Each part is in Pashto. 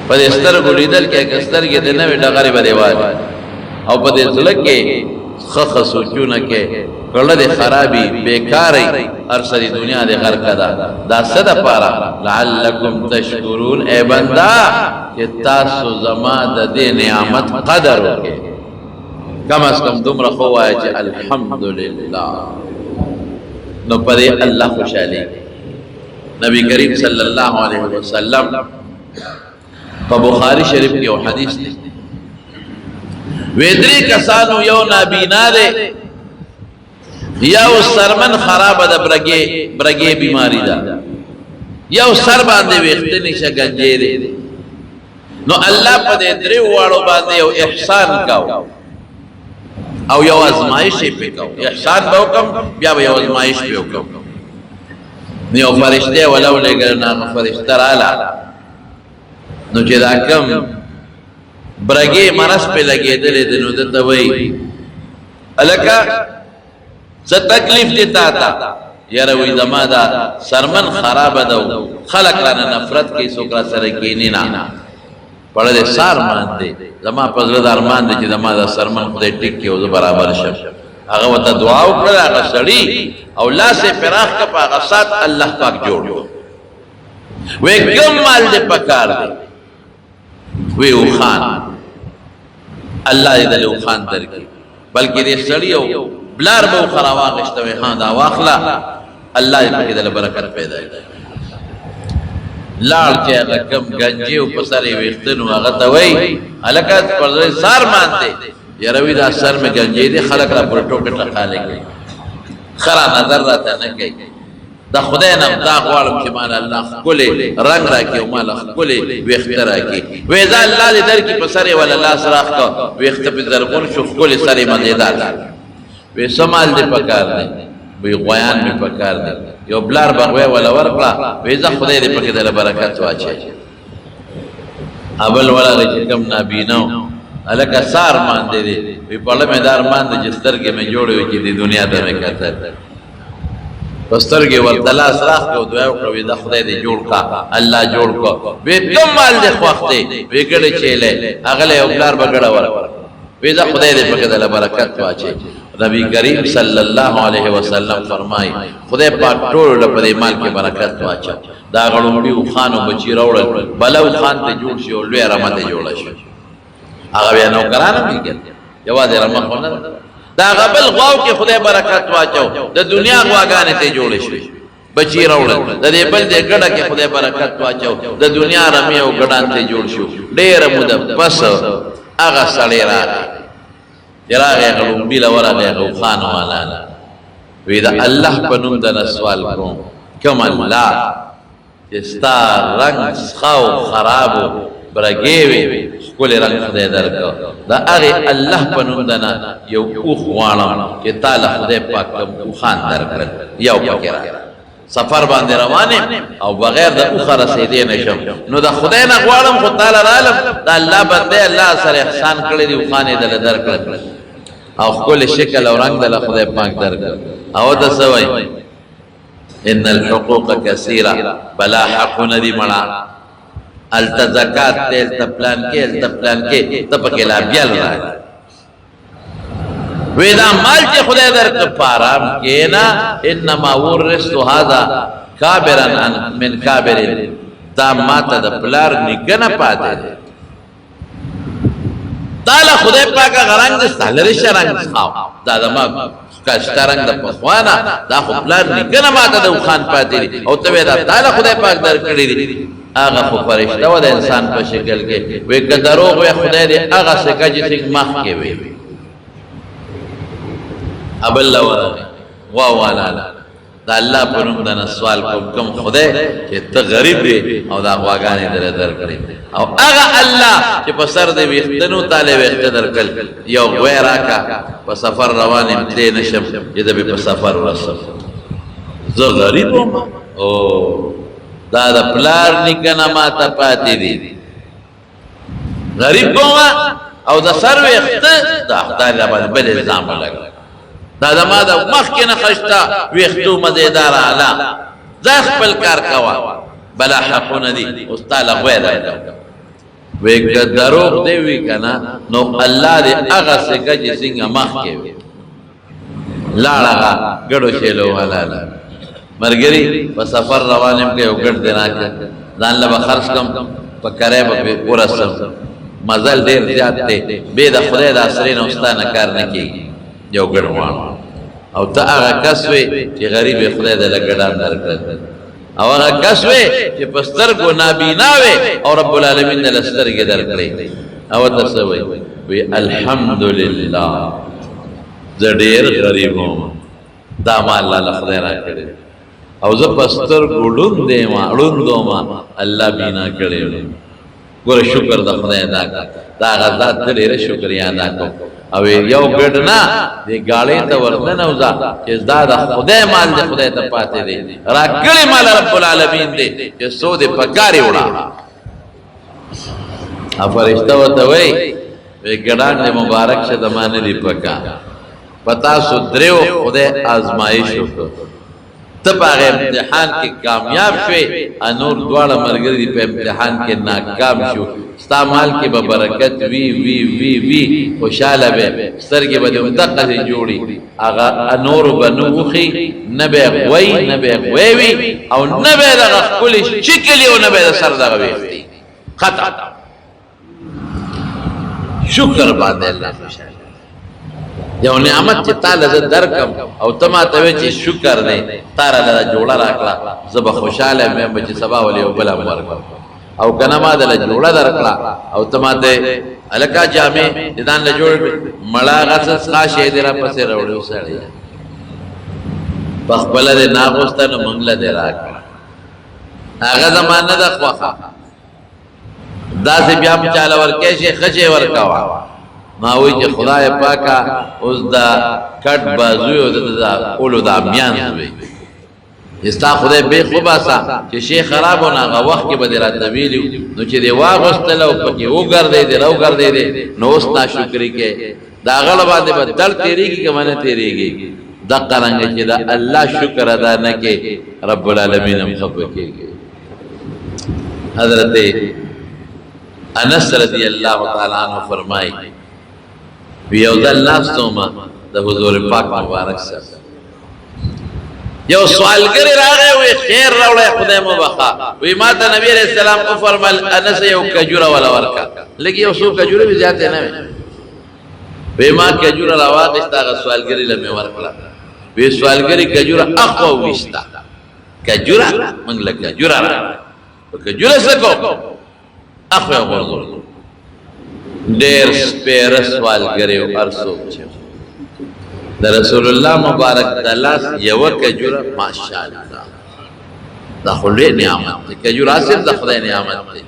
په دې سترګو لیدل کې که سترګې دې نه وي ډغرې به دې والي او په دې زړه کې ښه سوچونه کې کړه دې خرابي بیکاري هر څه د دنیا دې غرقه ده دا څه دپاره لعلکم تشکرون ای بنده چې تاسو زما د دې نعمت قدر وکړئ کم از کم دومره خو وایه چې الحمدلله نو په دې الله خوشحالي نبی کریم صلی الله علیه وسلم په بخاری شریف کې یو حدیث دی وی درې کسانو یو نابینا دی یو سرمن خرابه ده برګې بیماری ده یو سر باندې ویښته نشه گنجې دی نو الله په دې درې واړو باندې یو احسان کاو او یو ازمایش پې کاو احسان به وکم بیا به یو ازمایش پې وکم نو یو فرشته ولو لګل نه فرشته رااله نو چې دا کم برګې مرض پې لګېدلې دی نو دته وایي هلکه څه تکلیف دی تا ته یاره وایي زما دا سرمن خرابه ده خلک رانه نفرت کوي څوک را سره کښېني نه پړه دې سار مان دی زما په زړه د ارمان دی چې زما دا سرمن خدای ټیک کړي او زه برابر شم هغه ورته دعا وکړله هغه سړي او لاس یې پراخ کړه په هغه سات الله پاک جوړ کړو وایي کوم مال دې پکار دی وی اوخان الله دې دل اوخان درکړي بلکې دې سړی او بلار به خرا واغشته وي ها دا واخلا الله دې پکې دل برکت پیدا کړي لاړ چې هغه کم گنجې او په سر یې ویښته نو هغه ته وایي هلکه پر سر مانځې یاره وایي دا سر مې گنجې دی خلک را پر ټوکې ټقالې کوي خرا نظر راته نه کوي دا خدای نه دا غواړم چې مال الله ښکلې رنګ راکړي او مال ښکلې ویښته راکړي وایي دا الله دې درکړي په سر یې ولا لاس راخ کړه ویښته پې زرغون شو ښکلې سر یې مزېدار وایي څه مال دې پکار دی وایي غویان مې پکار دی یو بلار بغوی ولا ورکړه وایي زه خدای دې پکې دله برکت واچوي اول ولا چې کم نابینا و هلکه سار ماندې دی وایي پړه مې دا ارمان دی چې سترګې مې جوړې وي چې دې دنیا ته مې کتل په سترګې ورته لاس راخ کړه او دعا وکړه وایي دا خدای دې جوړ کړه الله جوړ کړه وایي کوم مال دې خوښ دی وایي ګډې چیلې هغه له یو بلار به ګډه ورکړه وایي دا خدای دې پکې دله برکت واچوي نبی کریم صلی الله علیه وسلم فرمای خدای پاک ټول له په مال کې برکت واچو دا غړومبي او خانو بچی راوړل بلو خان ته جوړ شي او لوی رحمت جوړ شي هغه بیا نو کرانه میګل یوازې رحمت نه دا غبل غواو کې خدای برکت واچو د دنیا غواګانې ته جوړ شي بچی راوړل د دې بل دې ګډه کې خدای برکت واچو د دنیا رمي او ګډان ته جوړ شو ډېر مود پس هغه سړی راغی جراغه غلومبی لورغه غوخان والا وی دا الله په نوم د سوال کوم کوم الله استا رنگ خاو خرابو برګیوي کول رنگ خدای درکو دا هغه الله په نوم دنا یو اوخ واړم چې تعالی خدای پاک کوم خان درکړ یو پکې سفر باندې روانه او بغیر د اوخه رسیدې نشم نو دا خدای نه غواړم خو تعالی عالم دا الله بنده الله سره احسان کړی دی خانه دل درکړ او خپل شکل او رنگ دل خدای پاک درکړ او د سوي ان الحقوق كثيره بلا حق ندی مړه التزکات تل تپلان کې تپکه لا بیل راځي ویدا مال چې خدای درکړ پارام کې نا انما ورث هذا کابرا من کابر دا ماته د پلار نګنه پاتې تعالی خدای پاک غرنګ ستالری شرنګ خاو دا دما کاشترنګ د پخوانا دا خو پلار نګنه ماته د خان پاتې او ته دا تعالی خدای پاک درکړي دي هغه خو فرشته و د انسان په شکل کې وې که دروغ وې خدای دې هغه څه چې مخ کې وي ابل لورا واوالا دا الله په نوم د سوال کوم خدای چې ته غریب دی او دا غواګانې درکړي او هغه الله چې په سر دې وختنو تعالی وخت درکړل یو غیراکا په سفر روان ام تلې نشم چې دې په سفر ورسم زه غریب او دا د پلار نکنه ما ته پاتې دي غریب کومه او د سر وخت دا خدای له بل الزام لګ دا زما د مخکې نه خشته ویښتو مزیدار اعلی زه خپل کار کوه بلا حقونه دي اوس تعالی غوی درکړه وی که دروغ دیوی کنا نو اللہ دی اغا سکا جی سنگا مخ کے وی لاڑا گڑو شیلو والا مرگری و سفر روانم کے اگڑ دینا کر دان لبا خرش کم پا کریب پی پورسم مزل دیر زیاد تے بید خدای دا سرین استانا کار نکی جو گڑ وان او تا آغا کسوے چی غریب خدای دا لگڑان در کرد او آغا کسوے چی پستر کو نابیناوے او رب العالمین دا لستر کے در کرد او تسوے وی الحمدللہ زدیر غریب ہوں داما اللہ لخدای را کرد او زه پستر ګړون دی ما اړوند ما الله بینا کړي ګور شکر د خدای ادا دا غزا ډېر شکریا ادا کو او یو ګډ نه دی غاړې ته ورننه وزا چې دا د خدای مال دی خدای ته پاتې دی را کړي مال رب العالمین دی چې سو دې پکاري وړا ا فرشتہ وته وای ګډان دې مبارک شه د مان دی پکا پتا سو درو خدای آزمائش وکړه تب آغا امتحان کے کامیاب شوے انور دوارا مرگردی پہ امتحان کے ناکام شو ستا مال کے ببرکت وی وی وی وی خوشحال بے ستر کے بدے امدقہ سے جوڑی آغا انور بنوخی نبے غوی نبے غویوی او نبے دا غفکلی شکلی او نبے دا سر دا غویفتی خطا شکر باندے اللہ خوشحال یو نعمت چې تعالی ز درکم او تما ته چې شکر نه تعالی له جوړه راکړه زب خوشاله مې چې سبا ولې او بل امر او کنه ما دل جوړه درکړه او تما ته الکا جامع دان له جوړ مړه غس خاصه دې را پسې راوړو سړی بخبل دې ناغوستانه منګله دې راکړه هغه زمانه د خوخه دا سه بیا په چاله ورکه شي خچه ورکاوه ماوی چې خدای پاکا اوس دا کټ بازوی او دا اولو دا امیان دوی استا خدای بے خوباسا چې شیخ خراب ہونا آغا وقت کی بدی رات نبیلیو نو چې دی واغستلو پکی او گردی دی رو گردی دی نو اس ناشکری کے دا غلبا دی با دل تیری کی کمانے تیری گی دا قرنگی چې دا اللہ شکر ادا نکے رب العالمین ہم خبکی گی حضرت انس رضی اللہ تعالیٰ عنہ فرمائی یو ځل ناستو ما د حضور پاک مبارک سره یو سوالګری راغی وی خیر راوړی خدای مو بخا وی ما ته نبی علیہ السلام کو فرمایل انس یو کجوره ولا ورکا لکه یو سو کجوره به زیاته نه وی ما کجوره راواغستا غ سوالګری لمه ورکړه وی سوالګری کجوره اخو وشتا کجوره منګل کجوره کجوره سکو اخو ورغور دیر سپیر سوال گریو ارسو چھو دا رسول اللہ مبارک دلاس یو کجور ماشاءاللہ دا خلوی نعمت تے کجور آصف دا خدای نعمت تے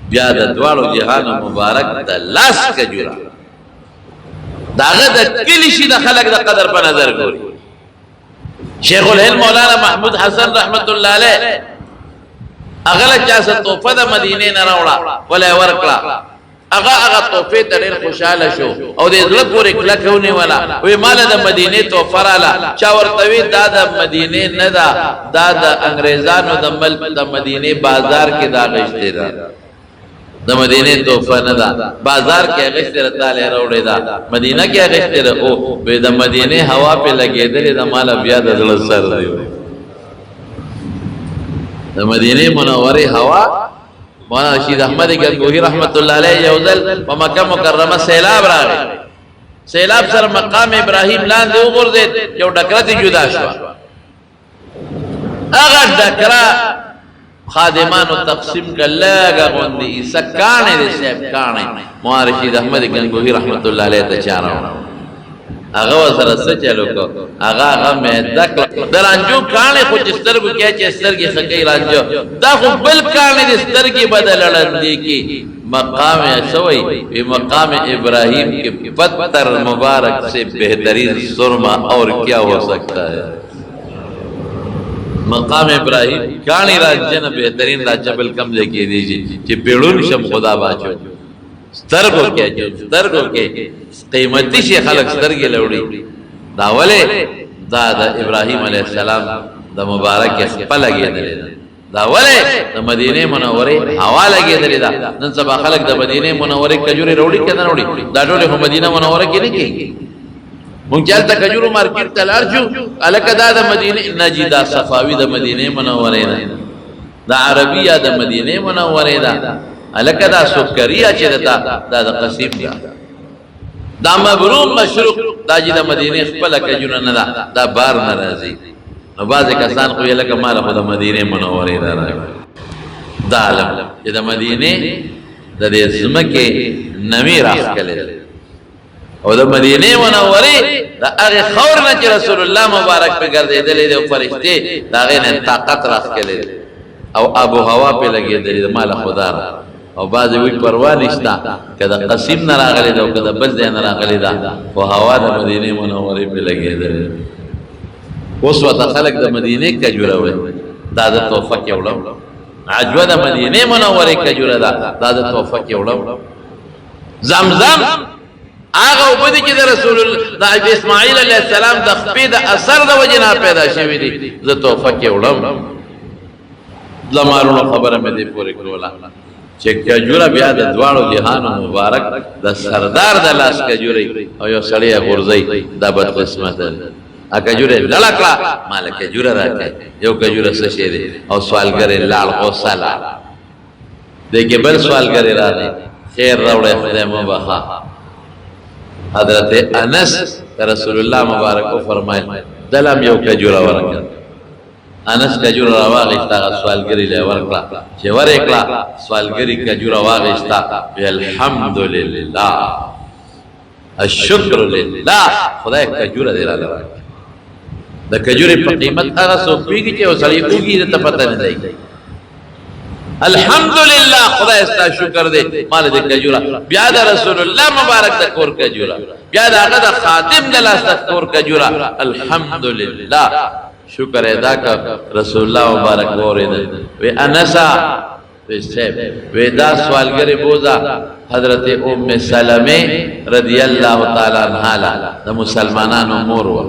بیاد دوارو جہان مبارک دلاس کجور دا غد کلیشی دا خلق دا قدر پا نظر گوری شیخ الہل مولانا محمود حسن رحمت اللہ علیہ اغلق جاسا توفہ دا مدینہ نراوڑا ولی ورکلا اغا توفی تا دیر خوشحال شو او دې زړه پورې کلکونه والا وی مال د مدینه توفر الا چا ورتوی دا د مدینه نه دا د انګریزانو د ملک د مدینه بازار کې دا غشته دا د مدینه توفر نه دا بازار کې غشته تعالی راوړې دا مدینه کې غشته او به د مدینه هوا په لګېدل د مال بیا د زړه سر دی د مدینه منوره هوا مولانا رشید احمد گنگوہی رحمت اللہ علیہ یوزل و مکہ مکرمہ سیلاب راگے سیلاب سر مقام ابراہیم لان دے اغر دے جو ڈکرتی جدا شوا اگر ڈکرا خادمانو تقسیم کر لگا غندی سکانے دے سیب کانے مولانا رشید احمد گنگوہی رحمت اللہ علیہ تچارا ہوں آغا وزر سے چلو کو آغا میں دکل در انجو کانے خود جستر کو کیا چستر کی خکی رانجو دا خود بل کانے جستر کی بدل لڑندی کی مقام سوئی بی مقام ابراہیم کے پتر مبارک سے بہترین سرما اور کیا ہو سکتا ہے مقام ابراہیم کانی راجن بہترین راجہ بلکم لے کے دیجی چی پیڑون شم خدا باچو سترگو کیا جو سترگو کے قیمتی شی خلق سترگی لوڑی داولے دا ابراہیم علیہ السلام دا مبارک خپا لگی دلے دا ولې د مدینه منورې هوا لګېدلې ده. نن سبا خلک د مدینه منورې کجوري وروړي کنه وروړي، دا ټول هم مدینه منوره کې نه کېږي. مونږ چلته کجورو مارکیټ ته لاړ شو، الکه دا د مدینه نجی، دا صفاوي د مدینه منورې ده، دا عربیه د مدینه منورې ده، الکه دا سکریا چې ده دا د قصیم ده، دا مبروم مشروق دا چې د مدینه خپل کجونه نه ده، دا بار ناراضي. نو بعض کسان خو یې لکه مال خو د مدینه منورې ده راغلی. دا علم چې د مدینه د دې ځمکې نمی راخکلې او د مدینه منورې د هغه خور نه چې رسول الله مبارک په ګرځېدلې دي او فرشتې د هغې نه طاقت راخکلې او آب و هوا پې لګېدلې د مال خدا را. او بعضې وایي پروا نشته که د قصیم نه راغلې ده او که د بل ځای نه راغلې ده، خو هوا د مدینې منورې پې لګېدلې. اوس ورته خلک د مدینې کجوره وایي، دا د تحفه کې وړم. عجوه د مدینې منورې کجوره ده، دا د تحفه کې وړم. زمزم هغه اوبه دي چې د رسول د اسماعیل علیه السلام د خپې د اثر د وجې نه پیدا شوي دي، زه تحفه کې وړم. زمارونو خبره مې دې پورې کوله چې کجوره بیا د دواړو جهانو مبارک د سردار د لاس کجورې او یو سړی یې غورځوي، دا بدقسمته ده. کجوره لړه کړه، مال کجوره راکړه، یو کجوره څه شی دی. او سوالګر یې لاړ غوسه لاړ، دی کې بل سوالګر یې راغی، خیر راوړی خدای مو بخا. حضرت انس رسول الله مبارک وفرمایل دلم یو کجوره ورکړه. انس کجوره راواغېسته، هغه سوالګري له ورکړه. چې ورې کړه سوالګري کجوره واغېسته، الحمدلله الشکر لله، خدای کجوره دې راله راکړه. د کجورې په قیمت هغه څوک پوهېږي چې یو سړی وږي ته پته نه دی. الحمدلله خدای ستا شکر دی مال دې کجوره. بیا د رسول الله مبارک د کور کجوره، بیا د هغه د خادم د لاس د کور کجوره، الحمدلله شکر ادا کړ. رسول الله مبارک واورېدل، وی انسا وی صاحب وی دا سوالګرې بوزا حضرت ام سلمې رضی الله تعالی عنها د مسلمانانو مور وه،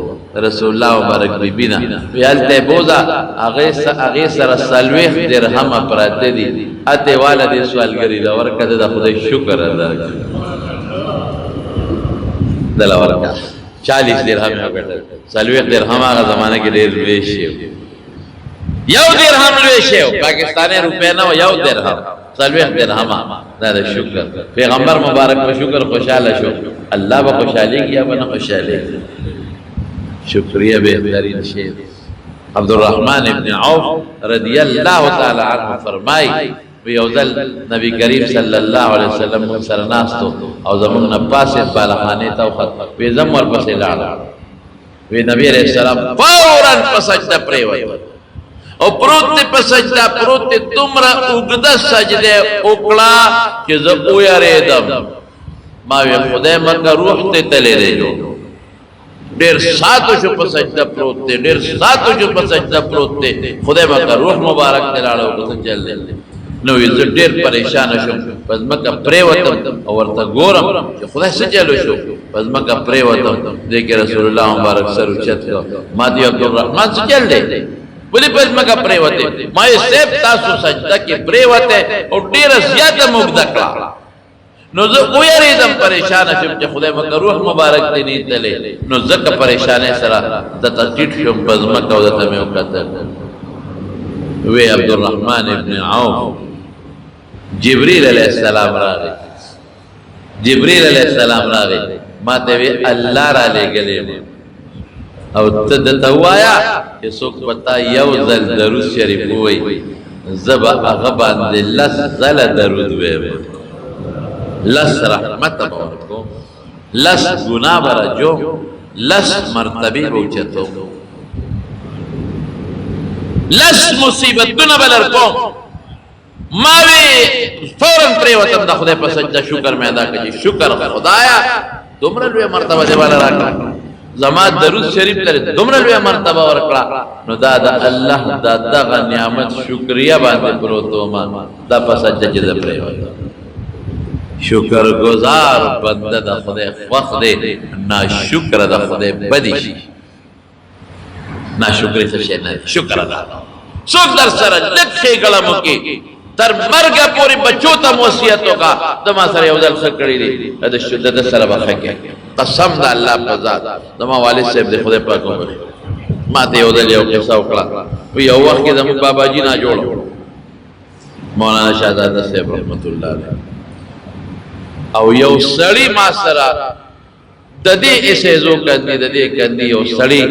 رسول الله مبارک بیبی نه، وی هلته بوزا هغې سره 40 درهمه پراته دي، اتې واله دې سوالګري له ورکړه، د خدای شکر ادا کړه دله ورکړه. 40 درهم یې وګټل. 40 درهم هغه زمانه کې ډېر لوی شی و، یو درهم لوی شی و، پاکستاني روپۍ نه و، یو درهم 40 درهمه. دا د شکر پیغمبر مبارک په شکر خوشحاله شو، الله به خوشحالېږي یا به نه خوشحالېږي. شکریه بهترین شی. عبدالرحمن ابن عوف رضی الله تعالی عنه فرمای یو ځل نبی کریم صلی الله علیه وسلم موږ سره ناستو او زموږ نه پاسې بالخانې ته وخت، وی زم ورپسې لاړم، وی نبی علیه السلام فوراً په سجده پرېوت او پروت دی په سجده، پروت دی دومره اوږده سجده وکړه چې زه ویرېدم. ما وی خدای مکه روح ته تللی دی، ډېر ساعتو شو په سجده پروت دی، ډېر ساعتو شو په سجده پروت دی، خدای مکه روح مبارک ته لاړه او څه چل دی. نو زه ډېر پریشانه شوم، په ځمکه پرېوتم او ورته ګورم چې خدای څه چلو شو. په ځمکه پرېوتم، دې کې رسول الله مبارک سر اوچت کړ. ما دی عبدالرحمن څه چل دی، ولې په ځمکه پرېوتې؟ ما یې صاحب تاسو سجده کې پرېوتې او ډېره زیاته مو اوږده کړه. نو زه ویرېدم، پریشانه شوم چې خدای مکه روح مبارک دې نه تللی. نو ځکه پریشانۍ سره دته ټیټ شوم په ځمکه او دته مې وکتل. وی عبدالرحمن ابن عوف جبریل علیہ السلام راغی، جبریل علیہ السلام راغی، ما ته وی الله را لېږلی او ته دته ووایه چې څوک په تا یو ځل درود شریف ووایي، زه به هغه باندې 10 ځله درود ویم، 10 رحمته به ورکوم، 10 ګناه به رجوم، 10 مرتبې به اوچتوم، 10 مصیبتونه به لرکوم. ما وی فوراً پرېوتم د خدای په سجده، شکر مې ادا کړ چې شکر خدایا دومره لویه مرتبه دې والا راکړه، زما درود شریف ته دومره لویه مرتبه ورکړه. نو دا د الله د دغه نعمت شکریه باندې پروت وم، دا په سجده کې زه پرېوتم. شکر گزار بنده د خدای خوښ دی، ناشکره د خدای بدی شي. ناشکري څه شی نه، شکر ادا څوک در سره لږ ښېګړه مو کې تر مرګه پورې بچو ته وصیت وکړه د ما سره یو ځل ښه کړي دي د سره به ښه کې قسم د الله په ذات زما والد صاحب د خدای پاک وبخښي ما ته یو ځل یو قصه وکړه یو وخت کې زموږ باباجي ناجوړ مولانا شهزاده صاحب رحمت الله علیه او یو سړی ما سره د دې اسېزو کندي د دې کندي یو سړی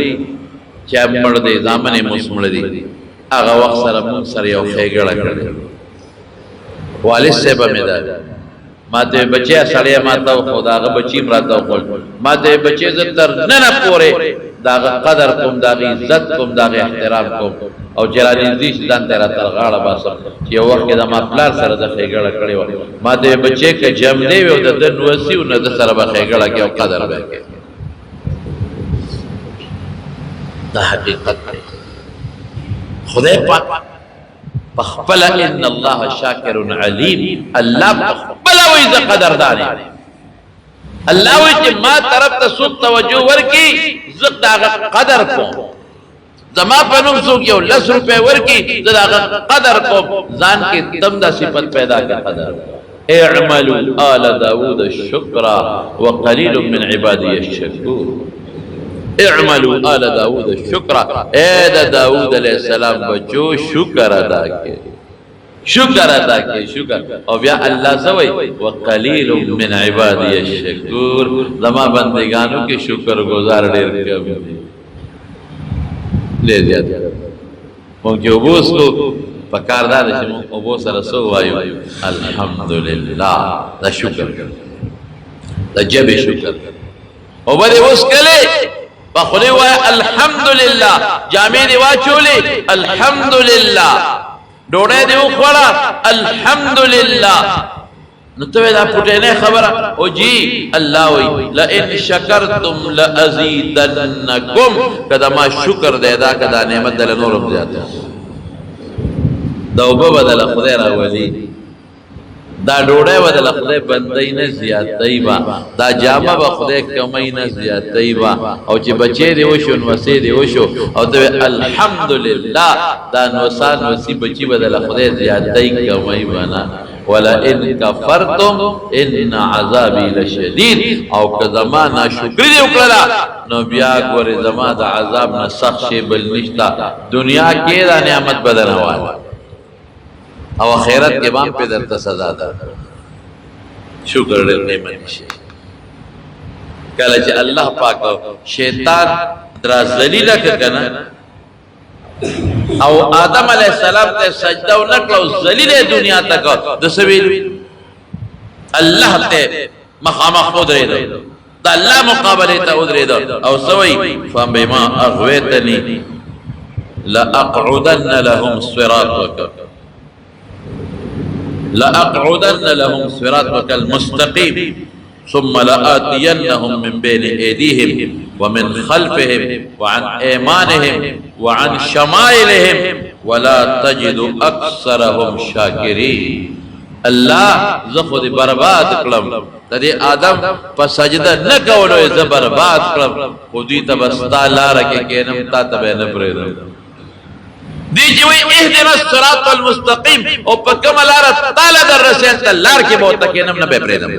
چې مړ دی ځامنې مسمړ دی هغه وخت سره مونږ سره یو ښېګړه کړې والد صاحب مې دا ما ته بچیا سړی ما ته خو د هغه بچي م راته وخوړ ما ته بچی زه تر ننه پورې د هغه قدر کوم د هغې عزت کوم د هغې احترام کوم او چې رانږدې شي ځان ته یې راته غاړه باسم چې یو وخت کې زما پلار سره د ښېګړه کړې وه ما ته بچی که جمدی وي او د ده نوسي و نه ده سره به ښېګړه کې او قدر به کوي دا حقیقت دی خدای پاک پخپل ان الله شاکر علیم الله پخپل وی ز قدردان الله وی چې ما طرف ته څوک توجه ورکی زه د هغه قدر کوم زما په نوم څوک یو 10 روپۍ ورکی زه د هغه قدر کوم ځان کې دم دا صفت پیدا کړه قدر اعملوا آل داود شکرا وقلیل من عبادی الشکور اعملوا آل داود شکرا اے دا داود علیہ السلام بچو شکر ادا کے شکر ادا کے شکر او بیا اللہ سوئی وقلیل من عبادی الشکور زما بندگانوں کے شکر گزار دیر کم لے دیا مونکی عبوس کو پکاردار شی مونک عبوس رسو وایو الحمدللہ دا شکر دا جب شکر او بڑے اس کلے بخلی وای الحمدللہ جامع دی واچولی الحمدللہ ڈوڑے دی اخوڑا الحمدللہ نتوی دا پوٹینے خبر او جی اللہ وی لئن شکرتم لأزیدنکم کدا ما شکر دے دا کدا نعمت دل نورم جاتا دا اوبا بدل خدای را ولی دا ڈوڑے بدل خدای بندی نه زیادتی با دا جامع با خدای کمی نه زیادتی با او چی بچے دی وشو نوسی دی وشو او دوی الحمدللہ دا نوسان وسی بچی بدل خدای زیادتی کمی بنا وَلَئِن كَفَرْتُمْ إِنَّ عَذَابِي لَشَدِيدٌ او که زمان ناشکری دی اکرلا نو بیا گوری زمان دا عذاب نسخ شی بل نشتا دنیا کی دا نعمت بدن والا او خیرت کے بام پہ در تسزا دا شکر دیر نعمت شی کہلا چی اللہ پاک شیطان درا ذلیلہ کنا او آدم علیہ السلام تے سجدہ و نکلو ذلیل دنیا تک دسویل اللہ تے مقامہ خود رے دو دا اللہ مقابلے تا ادرے دو او سوئی فَبِمَا أَغْوَيْتَنِي لَأَقْعُدَنَّ لَهُمْ صِرَاطَكَ الْمُسْتَقِيمِ ثم لآتينهم من بين أيديهم ومن خلفهم وعن أيمانهم وعن شمائلهم ولا تجد أكثرهم شاكرين اللہ زخود برباد کلم تدی آدم پا سجدہ نکولو ز برباد کلم خودی تبستا لارکی کینم تا تبے نبریدم دی جوئی اہدنا الصراط المستقیم او پا کم لارا تالا در رسین تا لارکی بہتا کینم نبے پریدم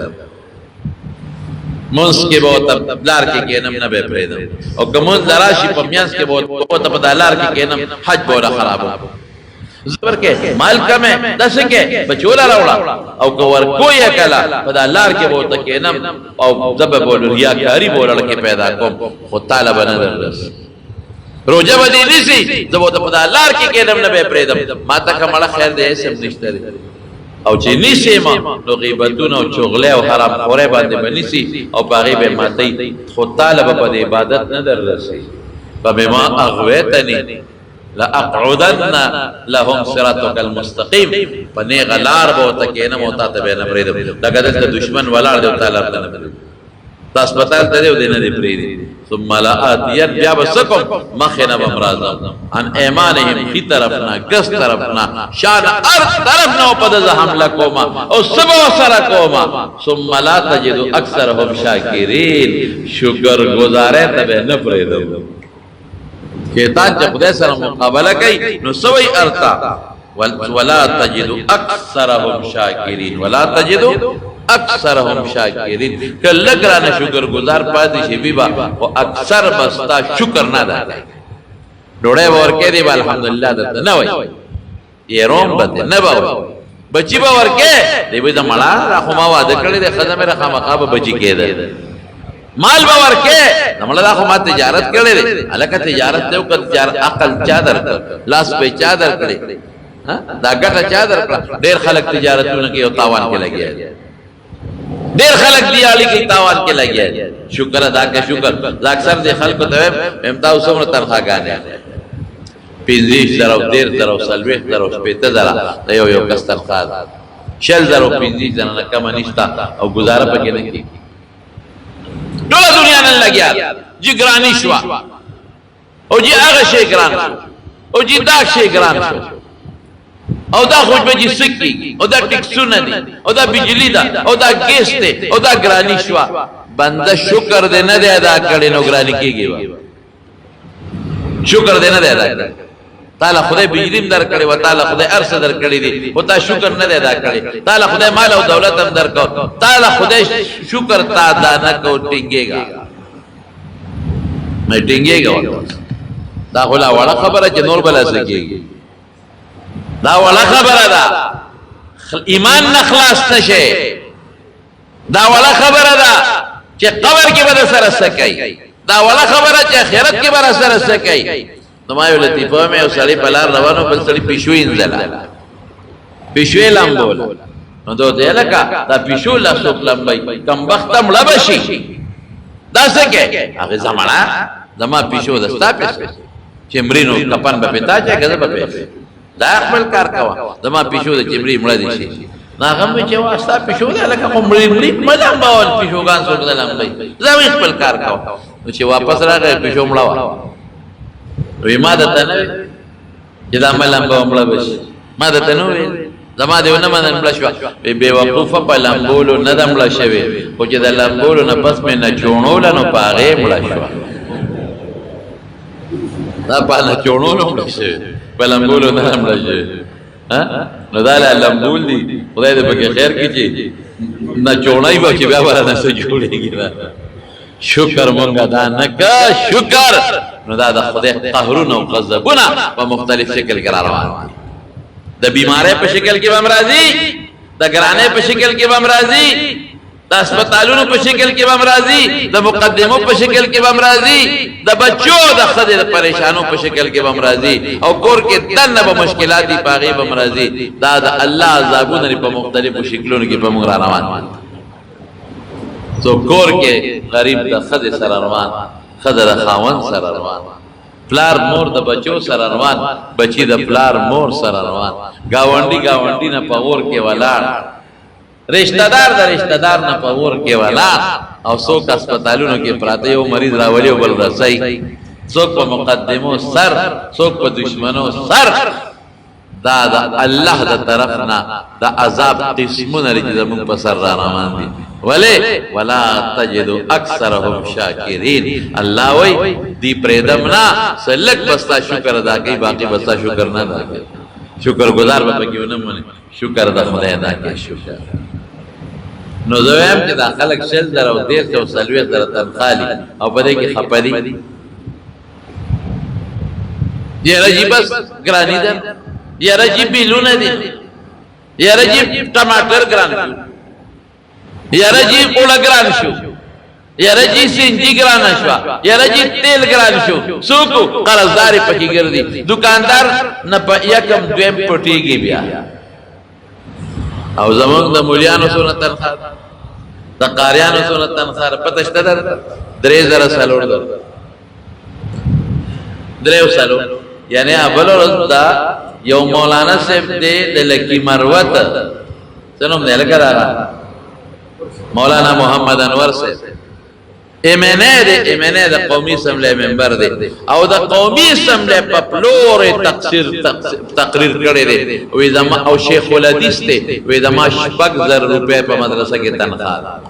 منس کے بہت لار کے کینم نبے پریدم او کہ منس دراشی پا میانس کے بہت پا لار کے کینم حج بولا خراب ہو زبر کے مال کم ہے دس کے بچولا روڑا او کہ ورکوئی اکلا پا لار کے بہت کینم او زبر بولو ریاکاری بولا لکے پیدا کم خود طالب ندر رس روجہ بدی نیسی زبوت پا لار کے کینم نبے پریدم ماتا کا مڑا خیر دے ایسے منشتری او چې نیسی ما نو غیبتون او چغلے او حرام خورے باندے بنیسی او پا غیب ماتی خود طالب پا دے عبادت ندر رسی فَبِمَا أَغْوَيْتَنِي لَأَقْعُدَنَّ لَهُمْ صِرَاطَكَ الْمُسْتَقِيمِ پنے غلار بہتا کینم ہوتا تبے نبریدم لگا دلتا دشمن والار دے طالب نبریدم تا اسپتال تدے و دینا دے پریدی ثم لآتین بیاب سکم مخینا بمرازم عن ایمانہم کی طرفنا گس طرفنا شان ارد طرفنا پدز حملہ کوما او سبو سرہ کوما ثم لا تجدو اکثرهم شاکرین شکر گزارے تبے نپریدم شیطان چې خدای سره مقابله کوي نو سوي ارتا ولا تجد اکثرهم شاکرین ولا تجد اکثرهم شاکرین کله ګرانه شکر گزار پاتې شي بیبا او اکثر بستا شکر نه ده ډوړې ورکې دی الحمدلله ده نه وای یې روم بده نه باور بچی به ورکې دی به د مړه را خو ما واده کړی د خزمه را خامخابه بچی کېده مال به ورکې نمړه را خو ما تجارت کړی دی الکه تجارت ته وکړ تجارت عقل چا درکړ لاس په چا درکړي دا ګټه چا درکړه ډېر خلک تجارتونه کې او تاوان کې لګي ډېر خلک دیالي کې تاوان کې لګي شکر ادا کې شکر دا اکثر د خلکو ته امتاو سمره تنخواګانې 15,000 13,000 سلويخ شپېته زره د یو کس تنخوا ده 6,000 15,000 نه کم نشته او گزاره پکې نه کېږي ټوله دنیا نن لګیا جی ګراني شوه او جی هغه شی ګران شو او جی دا شی ګران شو او دا خوش به جی سکی او دا ټیکسونه دي او دا بجلی ده او دا ګیس ده او دا ګراني شوه بنده شکر دې نه دی ادا کړی نو ګراني کېږي شکر دې نه دی ادا کړی تعالی خدای بجلیم در کړي و تعالی خدای ارس در کړي دي او تا شکر نه ادا کړي تعالی خدای مال او دولت هم در کو تعالی خدای شکر تا ادا نه کو ټینګيږي مې ټینګيږي دا ولا وړه خبره چې نور بل سکیږي دا وړه خبره ده ایمان نه خلاص نشي دا وړه خبره ده چې قبر کې به سره سکي دا وړه خبره چې آخرت کې به سره سکي نو ما یو لطیفه مې او سړی په لار روانو بل سړی پیشوې انځله پیشوې لامبول نو دوی لکه دا پیشو لا څوک لامبای کم وخت مړه بشي دا څه کې هغه زمانہ زما پیشو دستا پیسې چې مرینو کپن به پتا چې غزه به پیسې دا خپل کار کوا زما پیشو د چمړي مړه دي شي ناغم چې واسطه پیشو ده لکه مړی ملام باول پیشوګان څوک لامبای زما خپل کار کوا نو چې واپس راغی پیشو مړه وی ما دته نه چې دا ملام به مړه بشي ما دته نه زما دیونه من مړه شو به وقوفه په لامبولو نه د مړه شوی او چې د لامبولو نه پس مې نه چونول نو پاغه مړه شو دا په نه چونول مړه شوی په لامبولو نه مړه شوی ها نو دا لامبول دي خدای دې پکې خیر کړي نه چونای به چې بیا ورنه څه جوړيږي شکر مونږه دا نکا شکر نو دا د خدای قهرونه او غضبونه په مختلف شکل کې روان د بیمارۍ په شکل کې هم راځي د ګرانۍ په شکل کې هم راځي د هسپتالونو په شکل کې هم راځي د مقدمو په شکل کې هم راځي د بچو د خدای د پریشانو په شکل کې هم راځي او کور کې دنه به مشکلات دي پاغي هم راځي دا د الله عذابونه په مختلفو شکلونو کې په موږ روان تو کور کې غریب د خدای سره روان خدای د خاون سره روان پلار مور د بچو سره روان بچی د پلار مور سره روان گاونډي نه پور کې ولاړ رشتہ دار د رشتہ دار نه پور کې ولاړ او څوک هسپتالونو کې پراته یو مریض راولي او بل رسای څوک په مقدمو سر څوک په دشمنو سر دا د الله د طرف نه د عذاب قسمونه لري چې موږ په سر را روان دي ولا تجد اکثرهم شاکرین الله وای دی پردم نا سلک بستا شکر ادا کوي باقی بستا شکر نه ادا کوي شکر گزار به کېونه مونږ شکر د خدای ادا کوي شکر نو زویم چې دا خلک شل در او دیر او سلوي در تنخالي او په دې کې خپري یا رجی بس ګرانی ده یا رجی بیلونه دي یا رجی ټماټر ګران یا رجی کوړه ګران شو یا رجی سینجی ګران شو یا رجی تیل ګران شو څوک قرضدار پکې ګرځي دکاندار نه په یکم دویم پټیږي بیا او زمونږ د مولیانو سونه تنخواه د قاریانو سونه تنخواه پته شته در 3000 سالور در 3 سالو یعنی اول ورځ دا یو مولانا صاحب دې د لکی مروت څنوم نه لګرا مولانا محمد انور صاحب امنه د قومي اسمبلی ممبر دی او د قومي اسمبلی په پلور تقریر کړی دی وې زما او شیخ الحدیث ته وې زما 6000 روپے په مدرسه کې تنخواه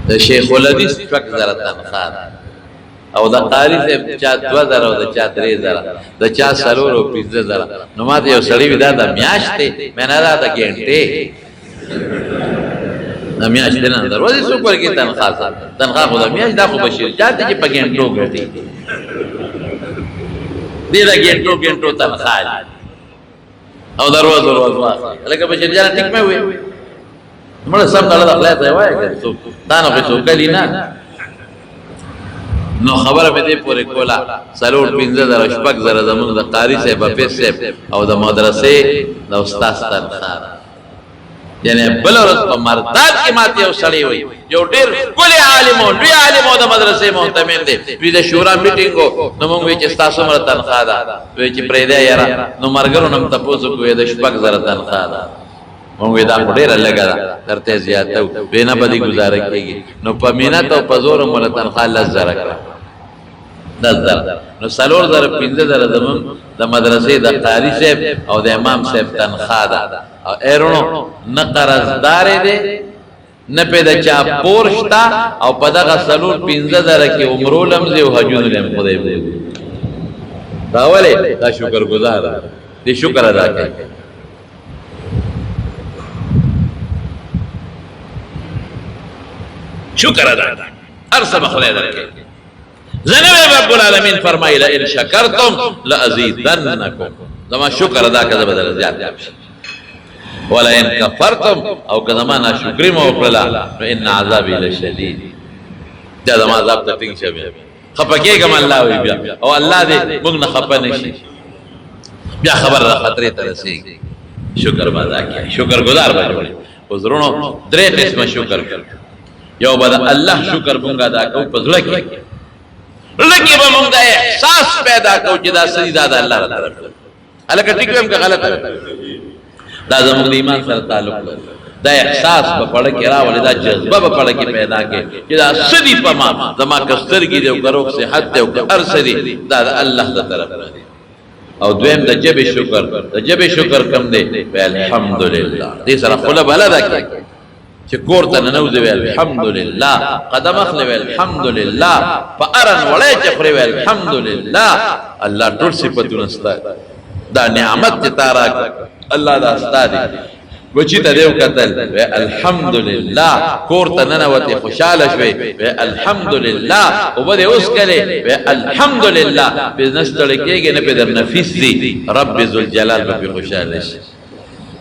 د شیخ الحدیث 6000 تنخواه او دا قاری صاحب چا 2000 او دا چا 3000 دا چا 4 او 15000 نو ما ته یو سړی ودا دا میاشتې مې نه دا ګنټه دا میاشتې نه دروازه څو پر کې تنخواه خو دا میاشت دا خو بشیر جاته چې په ګنټو ګټي دې دا ګنټو تنخواه او دروازه لکه بشیر جان ټیک مې وې مړ سم دا خپل ته وایي دا نه څه کلی نه نو خبره مې دې پورې کولا سلور 15000 شپږ زره زمونږ د قاری صاحب حافظ صاحب او د مدرسې د استاد تنخواه یعنی بل ورځ په مرداد کې ماته یو سړی وي یو ډېر کلی عالم او لوی عالم او د مدرسې محتمل دی دوی د شورا میټینګ نو موږ وی چې تاسو مر تنخواه ده وی چې پرې دی یاره نو مرګرو نم تاسو کوی د شپږ زره تنخواه ده موږ دا ډېر لګا درته زیاته بنا بدی گزاره کیږي نو په مینت او په زور مل تنخواه 10000 کړه 10000 نو سلور زره 15000 زمون د مدرسې د قاری صاحب او د امام صاحب تنخواه ده او ایرونو نه قرضدار دی نه پیدا چا پورشتا او په دغه سلور 15000 کې عمرو لمزه او حجونه لم خدای به دا ولې دا شکر گزار دي شکر ادا کړئ شکر ادا هر څه خدای درکړي زنه رب العالمین فرمایله ان شکرتم لازیدنکم زما شکر ادا کړه بدل زیات شي ولا ان کفرتم او کما ناشکری مو وکړه نو ان عذابی لشدید دا زما عذاب ته ټینګ شوی خپکه کما الله وی بیا او الله دې موږ نه خپه نشي بیا خبر را خطرې ته رسیږي شکر باندې کړئ شکر گزار باندې وزرونو درې قسمه شکر یو بد الله شکر مونږه ادا کو پزړه کې لکه به مونږ دا احساس پیدا کو چې دا سجدا د الله تعالی الکه ټیک ویم که غلط دا زموږ د ایمان سره تعلق دا احساس په پړه کې راولې دا جذبه په پړه کې پیدا کې چې دا سدي په ما زما کستر کې دی او کروخ صحت دی او هر سدي دا د الله د طرف دی او دویم د جبه شکر کم دی الحمدلله دې سره خپل بلدا کې چې کور ته ننوځي الحمدلله قدم اخلي الحمدلله فارن وړې چخري الحمدلله الله ټول صفاتونه ستاسو دا نعمت تارا الله دا استاد بچی ته دیو قتل الحمدلله کور ته ننوتي خوشاله شوي الحمدلله او بده اوس کله الحمدلله بزنستل کېږي نه په در نفیس دي رب ذل جلال په خوشاله شي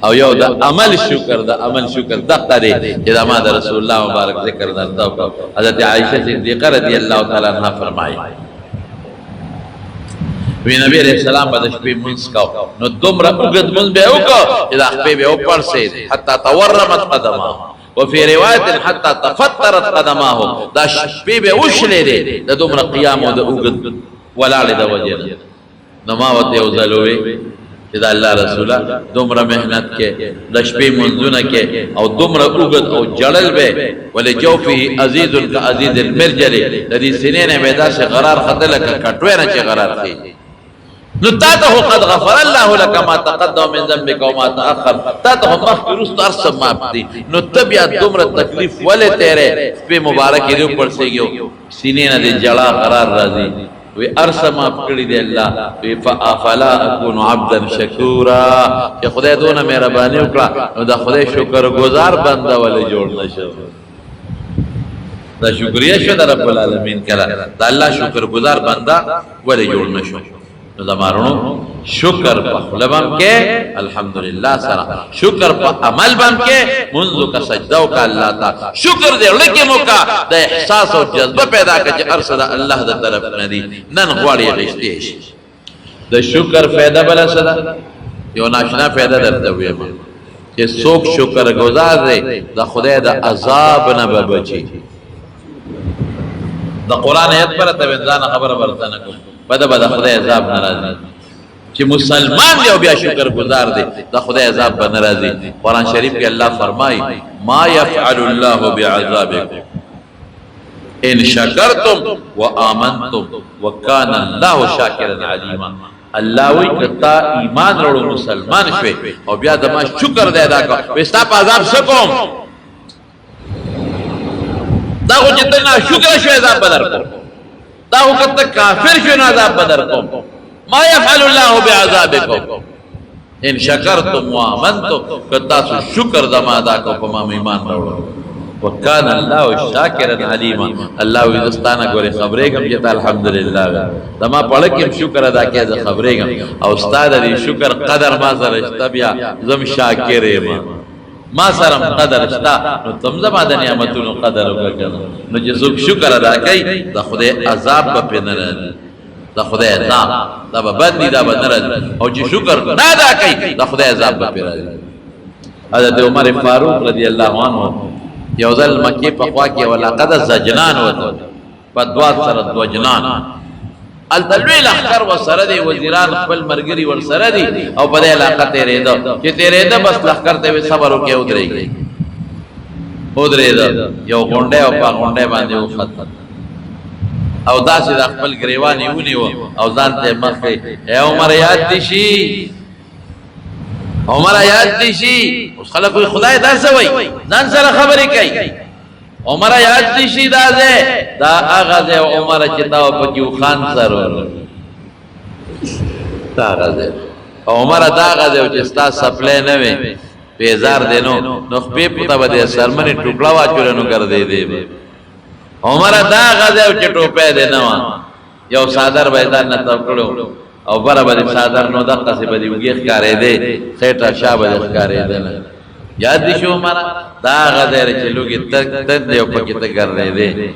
او یو دا عمل شکر دغه دی چې دا ما د رسول الله مبارک ذکر درته حضرت عائشہ صدیقہ رضی الله تعالی عنها فرمایي وی نبی علیہ السلام بعد شپې منځ کاو نو دومره وګد منځ به وکړو چې دا خپې به اوپر سي حتی تورمت قدمه وفي روایت حتی تفطرت قدمه دا شپې به وشلې دي د دومره قیام او د وګد ولاړې د وجه نو ما وته وزلوي چې دا الله رسوله دومره مهنت کې د شپې منځونه کې او دومره وګد او جړل به ولې جوفه عزیز کعزیز المرجل د دې سینې نه پیدا شي قرار خدل کټوي نه چې قرار خي نو تاته قد غفر الله لك ما تقدم من ذنبك وما تاخر تاته مغفر استر معاف دي نو تبیا دومره تکلیف ولې تیرے په مبارک دې پر سيګو سینې نه دې جړه قرار راځي وی ارسه معاف کړی دی الله وی فافلا اكون عبدا شکورا چې خدای دونه مهرباني وکړه نو دا خدای شکر گزار بنده ولې جوړ نشو دا شکریا شو د رب العالمین کړه دا الله شکر گزار بنده ولې جوړ نشو نو زمارونو شکر په خپلم کې الحمدلله سره شکر په عمل باندې کې منذ کا سجده وک الله تعالی شکر دې لکه موکا د احساس او جذبه پیدا کړي چې ارسل الله د طرف ندي نن غواړي غشتي شي د شکر فائدہ بل سره یو ناشنا فائدہ درته ویم چې څوک شکر گزار دی د خدای د عذاب نه بچي د قران آیت پر ته ځان خبره ورته نه کوم بده خدای عذاب ناراضي چې مسلمان دی او بیا شکر گزار دی د خدای عذاب به ناراضي قران شریف کې الله فرمای ما يفعل الله بعذابكم ان شکرتم وآمنتم وكان الله شاکرا علیما الله وی کتا ایمان وروړو مسلمان شوي او بیا د ما شکر دی ادا کو وستا په عذاب سکوم دا خو چې ته نه شکر شوي عذاب بدر کو دا وخت کافر شو نه عذاب بدر کوم ما يفعل الله بعذابكم ان شکرتم وآمنتم کتا سو شکر زما ادا کو پما ایمان راوړو وکان الله شاکرا علیما الله وزستانه ګوره خبرې کوم چې الحمدلله زما پړه کې شکر ادا کړه ز خبرې کوم او استاد دې شکر قدر ما سره اشتبیا زم شاکر ما سره قدر اشتا نو تم زما د نعمتونو قدر وکړه نو چې څوک شکر ادا کوي د خدای عذاب په نه دا خدای عذاب دا به بد دي دا به نه راځي او چې شکر نه ادا کوي دا خدای عذاب به راځي حضرت عمر فاروق رضی الله عنه یو ځل مکه په خوا کې ولقد زجنان وته په دوا سره دوجنان التلوی لخر وسره دي وزیران خپل مرګري ور سره دي او په دې علاقه تیرې ده چې تیرې ده بس لخر ته صبر وکي ودرېږي یو غونډه او په غونډه باندې وخت او داسې د خپل ګریوان یونیو او ځان ته مخې اے عمر یاد دي شي عمر یاد دي شي اوس خلک خدای دا سوي ځان سره خبرې کوي عمر یاد دي شي دا هغه ده عمر چې تا په کیو خان سره دا هغه عمر دا هغه ده چې ستا سپلې نه وي بیزار دینو نو خپې پتا بده سرمنی ټوکړه واچورنو کر دې عمر دا غزه او چټوپه دې نو یو صادر بيدان نه تکړو او برابر صادر نو د قصې بدی وګي ښکارې دې خېټه شابه ښکارې دې نه یاد دي شو عمر دا غزه چې لوګي تک دې په کې ته ګر دې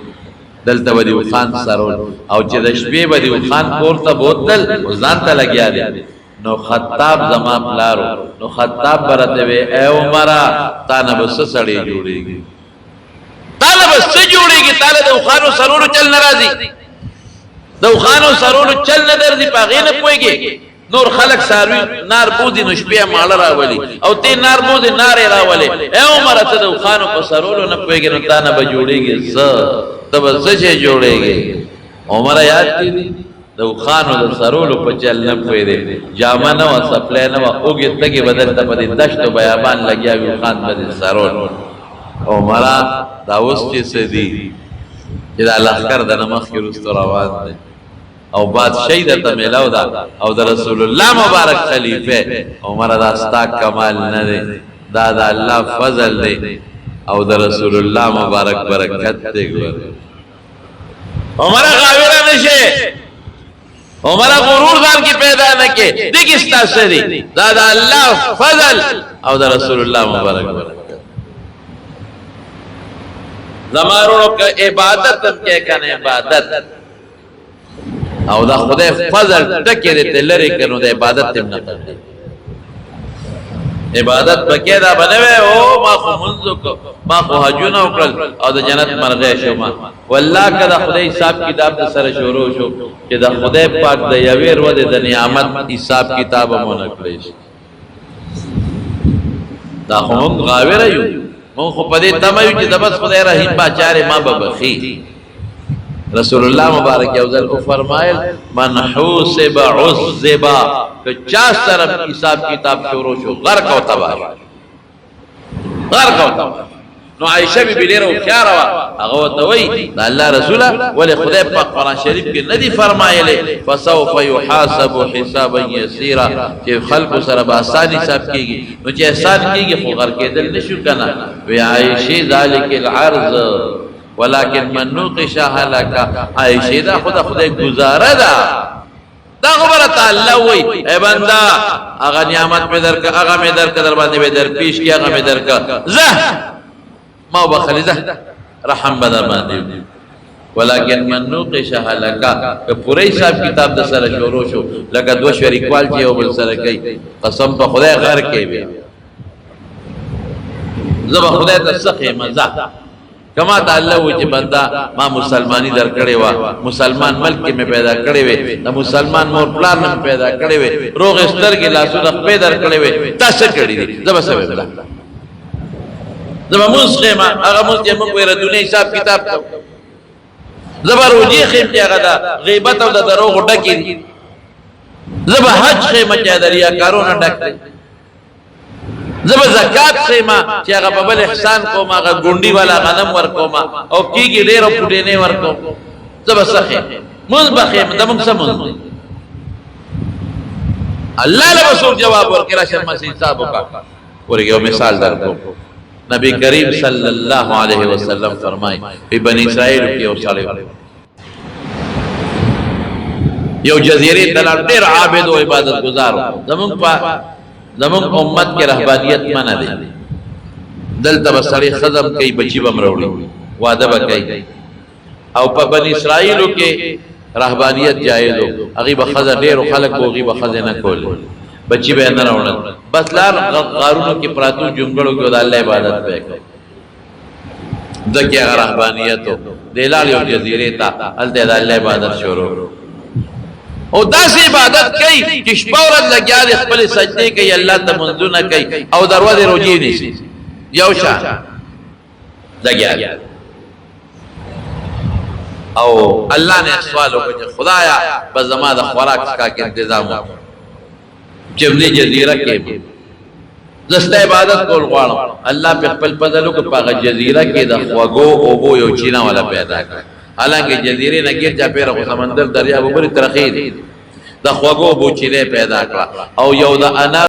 دلته بدی خان سرول او چې د شپې بدی خان پورته بوتل ځان ته لګیا دي نو خطاب زما پلارو نو خطاب برته وي اے عمر تا نه بس سړی جوړيږي طالب سے جوڑے گی طالب دوخانو سرونو چل نرازی دوخانو سرونو چل ندر دی پاغی نپوئے گی نور خلق ساروی نار بودی نشپیا مالا راولی او تی نار بودی نار راولی اے عمر تا دوخانو پا سرونو نپوئے گی نتانا با جوڑے گی تب سچے جوڑے گی عمر یاد کی دی دوخانو دا سرونو پا چل نپوئے دی جامع نوا سپلے نوا اوگی تکی بدلتا پا دی دشت و بیابان لگیا وی خان پا دی سرونو عمرہ داوس چی سے دی جدا لخکر دا نمخ کی رست روان دے او بادشاہی دا تمیلاو دا او دا رسول اللہ مبارک خلیفے عمرہ دا ستا کمال ندے دا اللہ فضل دے او دا رسول اللہ مبارک برکت دے گوار عمرہ غاویرہ نشے عمرہ غرور دان کی پیدا نکے دیکھ استا سے دی دا اللہ فضل او دا رسول اللہ مبارک برکت زمارونو کا عبادت کیا کن عبادت او دا خدای فضل ٹکی دیتے لری کنو دا عبادت تم نکل دی عبادت بکی دا بنوے او ما خو منزو کو ما خو حجونا اکرل او دا جنت مرغی شو ما واللہ کا دا خدای حساب کتاب دا سر شروع شو کہ دا خدای پاک دا یویر و دا نعمت حساب کتاب مونکلیش دا خو من غاویر ایو من خو پدې تمایو چې دبس خدای رحیم باچاره ما ببخي رسول الله مبارک یو ځل او فرمایل من حوسب عذب که چا سره حساب کتاب شروع شو غرق او تباہ نو عائشہ بی ډیره هوښیاره وه هغه ورته وایي د الله رسوله ولې خدای پاک قرآن شریف کې نه دي فرمایلی فسوف یحاسب حسابا یسیرا چې خلکو سره به اسان حساب کېږي نو چې احسان کېږي خو غر کېدل نه شو که نه وی عایشې ذلک العرض ولکن من نوقش هلک عایشې دا خو د خدای ګزاره ده دا خبره تعالی وای اے بندا هغه نعمت مې درک هغه مې درک در باندې به در پیش کی هغه مې درک زه ما بخلیزه رحم بدر باندې ولکن من نوقش هلکا که پوره حساب کتاب د سره شروع شو لکه دو شریکوال چې یو بل سره کوي قسم په خدای غر کوي بیا زبا خدای ته سخی مزه کما تعالی و چې بندا ما مسلمانی در کړي وا مسلمان ملک کې مې پیدا کړي وي د مسلمان مور پلان مې پیدا کړي وي روغ استر کې لاسونه پیدا کړي وي تاسو کړي دي زبا سبب الله زبا مسلمه هغه مسلم په ردونه حساب کتاب زبا روجي خیم چې هغه دا غیبت او د دروغ ډکې زبا حج خیم چې د ریاکارونو ډک زبا زکات خیمه چې هغه په بل احسان کوم هغه ګونډي والا غنم ور کوم او کیږي ډېر پټې نه ور کوم زبا سخه مونږ بخیم زمونږ څه مونږ دی الله له رسول جواب ورکړي راشه مسیح صاحب وکړه ورګه یو مثال درکو نبی کریم صلی الله علیه وسلم فرمای په بنی اسرائیل کې یو سړی یو جزیره دلار ډیر عابد او عبادت گزار زمونږ امت کې رهبانیت منع دی دلته بسړی خدم کوي بچی بم وروړي واده وکړي او په بنی اسرائیل کې رهبانیت جایز او هغه به خزه ډیر خلک او هغه به خزه نه کول بچی به نه راوړل بس لار غارونو کې پراتو جونګړو کې د الله عبادت وکړي دغه رهبانیت دلال یو جزیره تا ال د الله عبادت شروع او داسې عبادت کوي چې شپه ورځ لګیا دي خپل سجدې کوي الله ته منځونه کوي او دروازه روجي نشي یو شان لګیا او الله نے سوال وکړ خدایا بس زما د خوراک کا کې تنظیم جبلی جزیره کې زسته عبادت کول غواړم الله په خپل فضل او په جزیره کې د خوګو او بو یو چینا والا پیدا کړ حالانکه جزیره نه کې چا پیر او سمندر دریا وبر ترخی د خوګو بو چیرې پیدا کړ او یو د انا